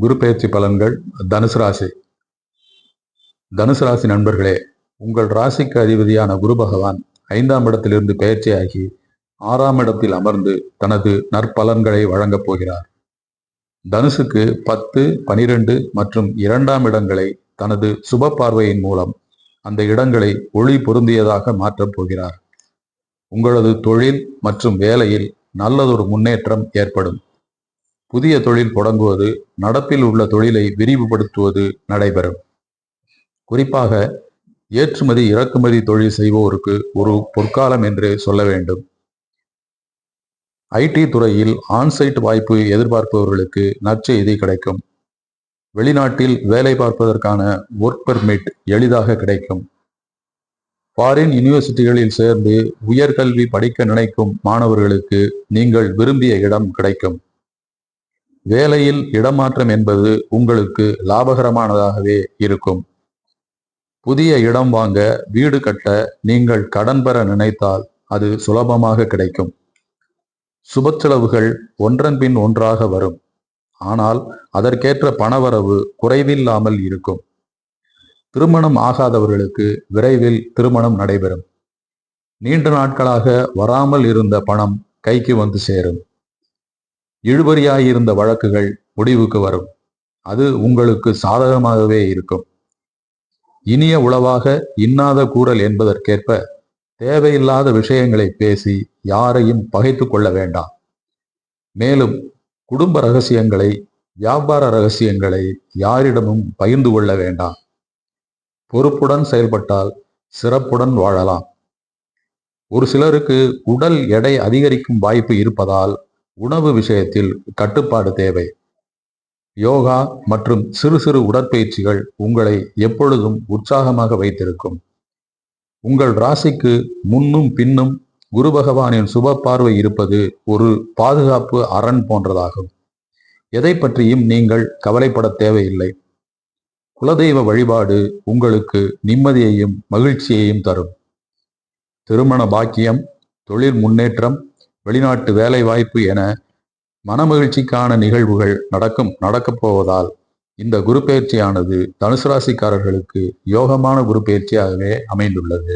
குரு பெயர்ச்சி பலன்கள் தனுசு ராசி. தனுசு ராசி நண்பர்களே, உங்கள் ராசிக்கு அதிபதியான குரு பகவான் 5ஆம் இடத்திலிருந்து பெயர்ச்சியாகி 6ஆம் இடத்தில் அமர்ந்து தனது நற்பலன்களை வழங்கப் போகிறார். தனுசுக்கு 10, 12 மற்றும் 2ஆம் இடங்களை தனது சுப பார்வையின் மூலம் அந்த இடங்களை ஒளி பொருந்தியதாக மாற்றப் போகிறார். உங்களது தொழில் மற்றும் வேலையில் நல்லதொரு முன்னேற்றம் ஏற்படும். புதிய தொழில் தொடங்குவது, நடப்பில் உள்ள தொழிலை விரிவுபடுத்துவது நடைபெறும். குறிப்பாக ஏற்றுமதி இறக்குமதி தொழில் செய்வோருக்கு ஒரு பொற்காலம் என்று சொல்ல வேண்டும். ஐடி துறையில் ஆன்சைட் வாய்ப்பு எதிர்பார்ப்பவர்களுக்கு நற்செய்தி கிடைக்கும். வெளிநாட்டில் வேலை பார்ப்பதற்கான ஒர்க் பெர்மிட் எளிதாக கிடைக்கும். ஃபாரின் யூனிவர்சிட்டிகளில் சேர்ந்து உயர்கல்வி படிக்க நினைக்கும் மாணவர்களுக்கு நீங்கள் விரும்பிய இடம் கிடைக்கும். வேலையில் இடமாற்றம் என்பது உங்களுக்கு லாபகரமானதாகவே இருக்கும். புதிய இடம் வாங்க, வீடு கட்ட நீங்கள் கடன் பெற நினைத்தால் அது சுலபமாக கிடைக்கும். சுப செலவுகள் ஒன்றன் பின் ஒன்றாக வரும். ஆனால் அதற்கேற்ற பணவரவு குறைவில்லாமல் இருக்கும். திருமணம் ஆகாதவர்களுக்கு விரைவில் திருமணம் நடைபெறும். நீண்ட நாட்களாக வராமல் இருந்த பணம் கைக்கு வந்து சேரும். இழுபறியாயிருந்த வழக்குகள் முடிவுக்கு வரும். அது உங்களுக்கு சாதகமாகவே இருக்கும். இனிய உளவாக இன்னாத கூறல் என்பதற்கேற்ப தேவையில்லாத விஷயங்களை பேசி யாரையும் பகைத்து கொள்ள வேண்டாம். மேலும் குடும்ப ரகசியங்களை, வியாபார ரகசியங்களை யாரிடமும் பகிர்ந்து கொள்ள வேண்டாம். பொறுப்புடன் செயல்பட்டால் சிறப்புடன் வாழலாம். ஒரு சிலருக்கு உடல் எடை அதிகரிக்கும் வாய்ப்பு இருப்பதால் உணவு விஷயத்தில் கட்டுப்பாடு தேவை. யோகா மற்றும் சிறு சிறு உடற்பயிற்சிகள் உங்களை எப்பொழுதும் உற்சாகமாக வைத்திருக்கும். உங்கள் ராசிக்கு முன்னும் பின்னும் குரு பகவானின் சுப பார்வை இருப்பது ஒரு பாதுகாப்பு அரண் போன்றதாகும். எதை பற்றியும் நீங்கள் கவலைப்பட தேவையில்லை. குலதெய்வ வழிபாடு உங்களுக்கு நிம்மதியையும் மகிழ்ச்சியையும் தரும். திருமண பாக்கியம், தொழில் முன்னேற்றம், வெளிநாட்டு வேலை வாய்ப்பு என மனமகிழ்ச்சிக்கான நிகழ்வுகள் நடக்கப் போவதால் இந்த குரு பெயர்ச்சியானது தனுசு ராசிக்காரர்களுக்கு யோகமான குரு பெயர்ச்சியாகவே அமைந்துள்ளது.